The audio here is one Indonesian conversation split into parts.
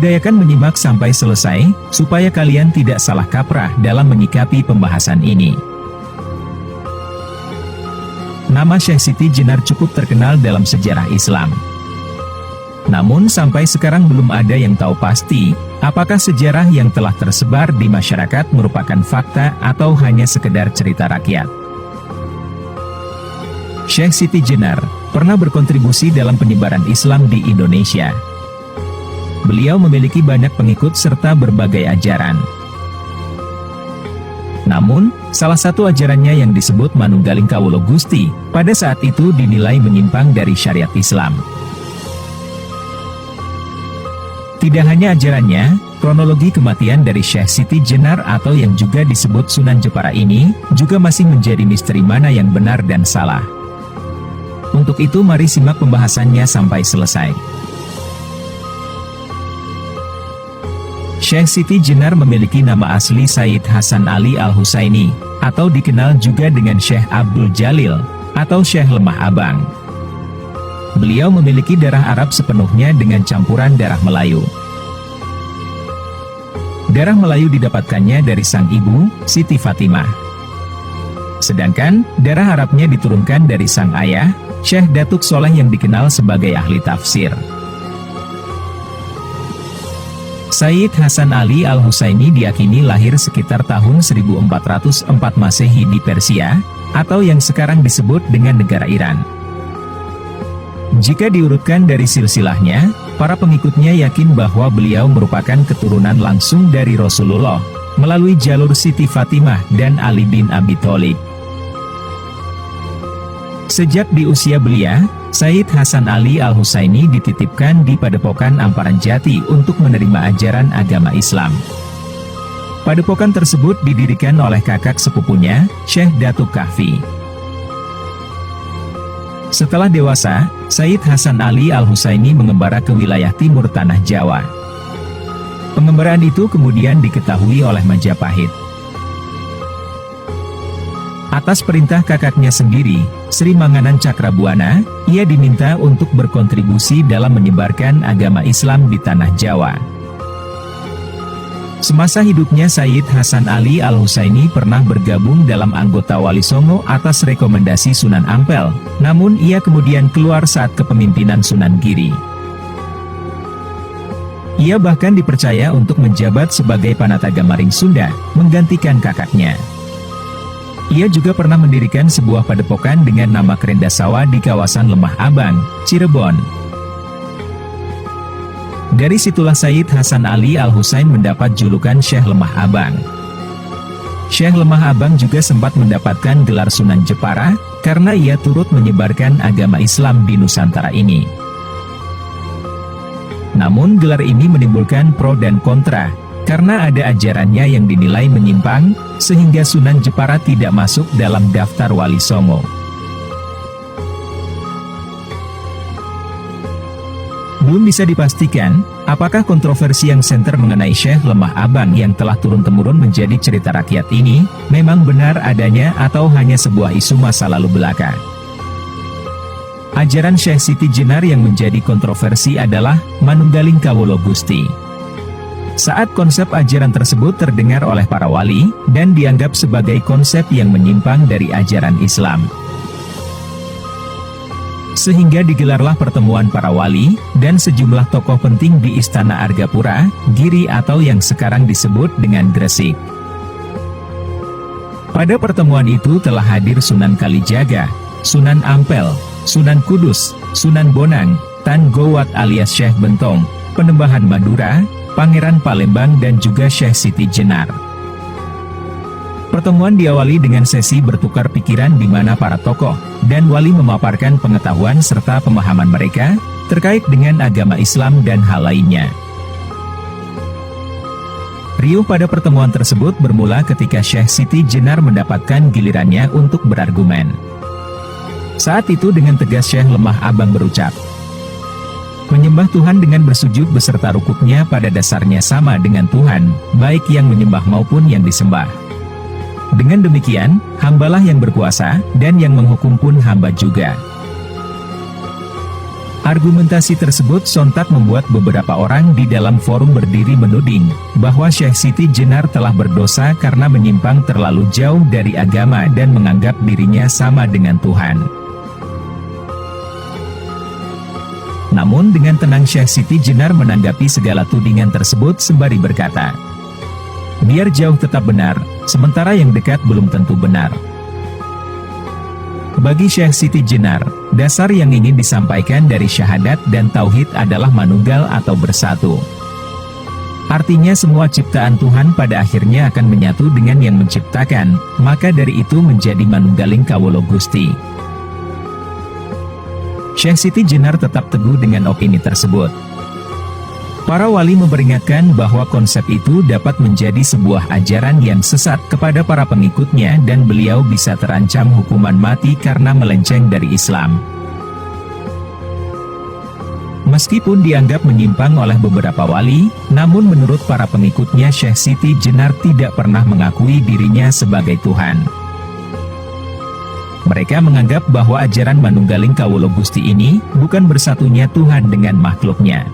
Udayakan menyimak sampai selesai, supaya kalian tidak salah kaprah dalam menyikapi pembahasan ini. Nama Syekh Siti Jenar cukup terkenal dalam sejarah Islam. Namun sampai sekarang belum ada yang tahu pasti, apakah sejarah yang telah tersebar di masyarakat merupakan fakta atau hanya sekedar cerita rakyat. Syekh Siti Jenar pernah berkontribusi dalam penyebaran Islam di Indonesia. Beliau memiliki banyak pengikut serta berbagai ajaran. Namun, salah satu ajarannya yang disebut Manunggaling Kawula Gusti, pada saat itu dinilai menyimpang dari syariat Islam. Tidak hanya ajarannya, kronologi kematian dari Syekh Siti Jenar atau yang juga disebut Sunan Jepara ini, juga masih menjadi misteri mana yang benar dan salah. Untuk itu mari simak pembahasannya sampai selesai. Syekh Siti Jenar memiliki nama asli Sayyid Hasan Ali Al-Husaini, atau dikenal juga dengan Syekh Abdul Jalil, atau Syekh Lemah Abang. Beliau memiliki darah Arab sepenuhnya dengan campuran darah Melayu. Darah Melayu didapatkannya dari sang ibu, Siti Fatimah. Sedangkan, darah Arabnya diturunkan dari sang ayah, Syekh Datuk Soleh yang dikenal sebagai ahli tafsir. Sayyid Hasan Ali Al-Husaini diyakini lahir sekitar tahun 1404 Masehi di Persia, atau yang sekarang disebut dengan negara Iran. Jika diurutkan dari silsilahnya, para pengikutnya yakin bahwa beliau merupakan keturunan langsung dari Rasulullah, melalui jalur Siti Fatimah dan Ali bin Abi Thalib. Sejak di usia belia, Sayyid Hasan Ali Al-Husaini dititipkan di Padepokan Amparan Jati untuk menerima ajaran agama Islam. Padepokan tersebut didirikan oleh kakak sepupunya, Syekh Datuk Kahfi. Setelah dewasa, Sayyid Hasan Ali Al-Husaini mengembara ke wilayah timur tanah Jawa. Pengembaraan itu kemudian diketahui oleh Majapahit. Atas perintah kakaknya sendiri, Sri Manganan Cakrabuana, ia diminta untuk berkontribusi dalam menyebarkan agama Islam di tanah Jawa. Semasa hidupnya Sayyid Hasan Ali Al-Husaini pernah bergabung dalam anggota Wali Songo atas rekomendasi Sunan Ampel, namun ia kemudian keluar saat kepemimpinan Sunan Giri. Ia bahkan dipercaya untuk menjabat sebagai Panataga Maring Sunda, menggantikan kakaknya. Ia juga pernah mendirikan sebuah padepokan dengan nama Kerendasawa di kawasan Lemah Abang, Cirebon. Dari situlah Sayyid Hasan Ali Al-Husain mendapat julukan Syekh Lemah Abang. Syekh Lemah Abang juga sempat mendapatkan gelar Sunan Jepara, karena ia turut menyebarkan agama Islam di Nusantara ini. Namun gelar ini menimbulkan pro dan kontra, karena ada ajarannya yang dinilai menyimpang, sehingga Sunan Jepara tidak masuk dalam daftar Wali Songo. Belum bisa dipastikan, apakah kontroversi yang senter mengenai Syekh Lemah Abang yang telah turun-temurun menjadi cerita rakyat ini, memang benar adanya atau hanya sebuah isu masa lalu belaka. Ajaran Syekh Siti Jenar yang menjadi kontroversi adalah Manunggaling Kawula Gusti. Saat konsep ajaran tersebut terdengar oleh para wali, dan dianggap sebagai konsep yang menyimpang dari ajaran Islam. Sehingga digelarlah pertemuan para wali, dan sejumlah tokoh penting di Istana Argapura, Giri atau yang sekarang disebut dengan Gresik. Pada pertemuan itu telah hadir Sunan Kalijaga, Sunan Ampel, Sunan Kudus, Sunan Bonang, Tan Gowat alias Syekh Bentong, Penembahan Madura, Pangeran Palembang dan juga Syekh Siti Jenar. Pertemuan diawali dengan sesi bertukar pikiran di mana para tokoh dan wali memaparkan pengetahuan serta pemahaman mereka terkait dengan agama Islam dan hal lainnya. Riuh pada pertemuan tersebut bermula ketika Syekh Siti Jenar mendapatkan gilirannya untuk berargumen. Saat itu dengan tegas Syekh Lemah Abang berucap, menyembah Tuhan dengan bersujud beserta rukuknya pada dasarnya sama dengan Tuhan, baik yang menyembah maupun yang disembah. Dengan demikian, hambalah yang berkuasa, dan yang menghukum pun hamba juga. Argumentasi tersebut sontak membuat beberapa orang di dalam forum berdiri menuding bahwa Syekh Siti Jenar telah berdosa karena menyimpang terlalu jauh dari agama dan menganggap dirinya sama dengan Tuhan. Namun dengan tenang Syekh Siti Jenar menanggapi segala tudingan tersebut sembari berkata, "Biar jauh tetap benar, sementara yang dekat belum tentu benar." Bagi Syekh Siti Jenar, dasar yang ingin disampaikan dari syahadat dan tauhid adalah manunggal atau bersatu. Artinya semua ciptaan Tuhan pada akhirnya akan menyatu dengan yang menciptakan, maka dari itu menjadi manunggaling kawula Gusti. Syekh Siti Jenar tetap teguh dengan opini tersebut. Para wali memperingatkan bahwa konsep itu dapat menjadi sebuah ajaran yang sesat kepada para pengikutnya dan beliau bisa terancam hukuman mati karena melenceng dari Islam. Meskipun dianggap menyimpang oleh beberapa wali, namun menurut para pengikutnya Syekh Siti Jenar tidak pernah mengakui dirinya sebagai Tuhan. Mereka menganggap bahwa ajaran manunggaling kawula Gusti ini bukan bersatunya Tuhan dengan makhluknya,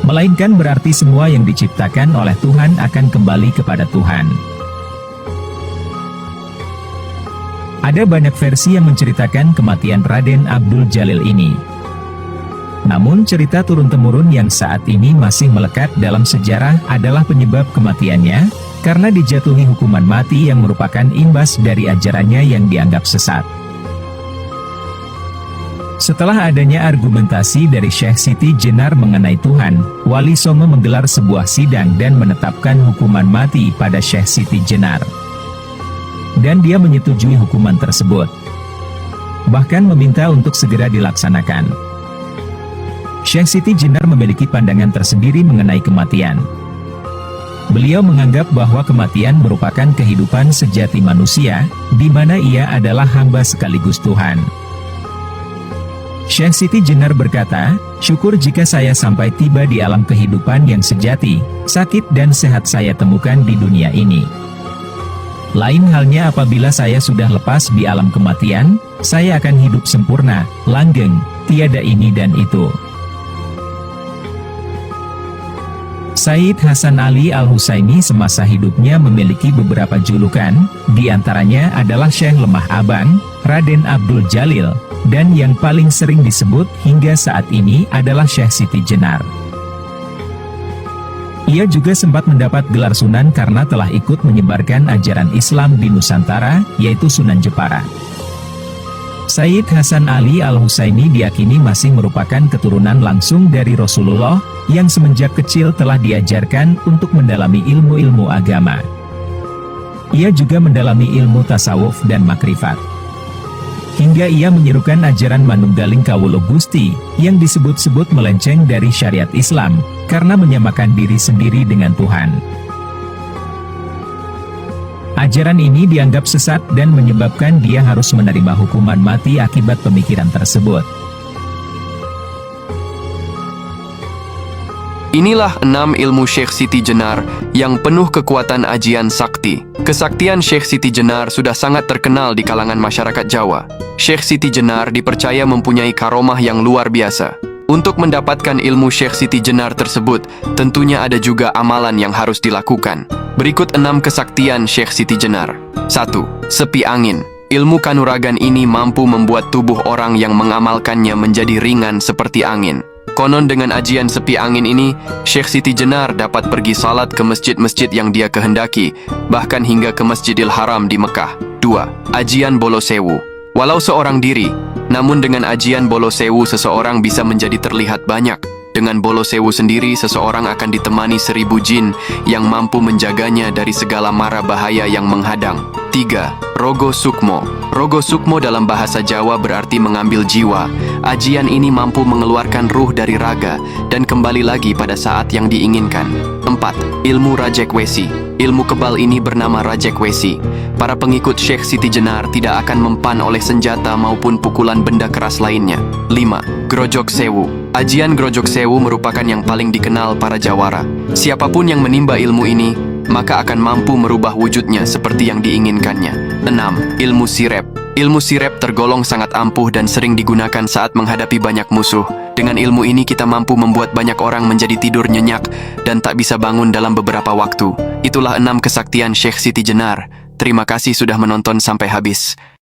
melainkan berarti semua yang diciptakan oleh Tuhan akan kembali kepada Tuhan. Ada banyak versi yang menceritakan kematian Raden Abdul Jalil ini. Namun cerita turun-temurun yang saat ini masih melekat dalam sejarah adalah penyebab kematiannya, karena dijatuhi hukuman mati yang merupakan imbas dari ajarannya yang dianggap sesat. Setelah adanya argumentasi dari Syekh Siti Jenar mengenai Tuhan, Wali Songo menggelar sebuah sidang dan menetapkan hukuman mati pada Syekh Siti Jenar. Dan dia menyetujui hukuman tersebut, bahkan meminta untuk segera dilaksanakan. Syekh Siti Jenar memiliki pandangan tersendiri mengenai kematian. Beliau menganggap bahwa kematian merupakan kehidupan sejati manusia, di mana ia adalah hamba sekaligus Tuhan. Syekh Siti Jenar berkata, "Syukur jika saya sampai tiba di alam kehidupan yang sejati, sakit dan sehat saya temukan di dunia ini. Lain halnya apabila saya sudah lepas di alam kematian, saya akan hidup sempurna, langgeng, tiada ini dan itu." Sayyid Hasan Ali Al-Husaini semasa hidupnya memiliki beberapa julukan, di antaranya adalah Syekh Lemah Abang, Raden Abdul Jalil, dan yang paling sering disebut hingga saat ini adalah Syekh Siti Jenar. Ia juga sempat mendapat gelar Sunan karena telah ikut menyebarkan ajaran Islam di Nusantara, yaitu Sunan Jepara. Sayyid Hasan Ali Al-Husaini diyakini masih merupakan keturunan langsung dari Rasulullah, yang semenjak kecil telah diajarkan untuk mendalami ilmu-ilmu agama. Ia juga mendalami ilmu tasawuf dan makrifat. Hingga ia menyerukan ajaran manunggaling kawula Gusti, yang disebut-sebut melenceng dari syariat Islam, karena menyamakan diri sendiri dengan Tuhan. Ajaran ini dianggap sesat dan menyebabkan dia harus menerima hukuman mati akibat pemikiran tersebut. Inilah 6 ilmu Syekh Siti Jenar yang penuh kekuatan ajian sakti. Kesaktian Syekh Siti Jenar sudah sangat terkenal di kalangan masyarakat Jawa. Syekh Siti Jenar dipercaya mempunyai karomah yang luar biasa. Untuk mendapatkan ilmu Syekh Siti Jenar tersebut, tentunya ada juga amalan yang harus dilakukan. Berikut 6 kesaktian Syekh Siti Jenar. 1. Sepi angin. Ilmu kanuragan ini mampu membuat tubuh orang yang mengamalkannya menjadi ringan seperti angin. Konon dengan ajian sepi angin ini, Syekh Siti Jenar dapat pergi salat ke masjid-masjid yang dia kehendaki, bahkan hingga ke Masjidil Haram di Mekah. 2. Ajian Bolo Sewu. Walau seorang diri, namun dengan ajian Bolo Sewu seseorang bisa menjadi terlihat banyak. Dengan Bolo Sewu sendiri, seseorang akan ditemani 1000 jin yang mampu menjaganya dari segala mara bahaya yang menghadang. 3. Rogo Sukmo. Rogo Sukmo dalam bahasa Jawa berarti mengambil jiwa. Ajian ini mampu mengeluarkan ruh dari raga dan kembali lagi pada saat yang diinginkan. 4. Ilmu Rajekwesi. Ilmu kebal ini bernama Rajekwesi. Para pengikut Syekh Siti Jenar tidak akan mempan oleh senjata maupun pukulan benda keras lainnya. 5. Grojok Sewu. Ajian Grojok Sewu merupakan yang paling dikenal para jawara. Siapapun yang menimba ilmu ini, maka akan mampu merubah wujudnya seperti yang diinginkannya. 6. Ilmu Sirep. Ilmu sirep tergolong sangat ampuh dan sering digunakan saat menghadapi banyak musuh. Dengan ilmu ini kita mampu membuat banyak orang menjadi tidur nyenyak dan tak bisa bangun dalam beberapa waktu. Itulah 6 kesaktian Syekh Siti Jenar. Terima kasih sudah menonton sampai habis.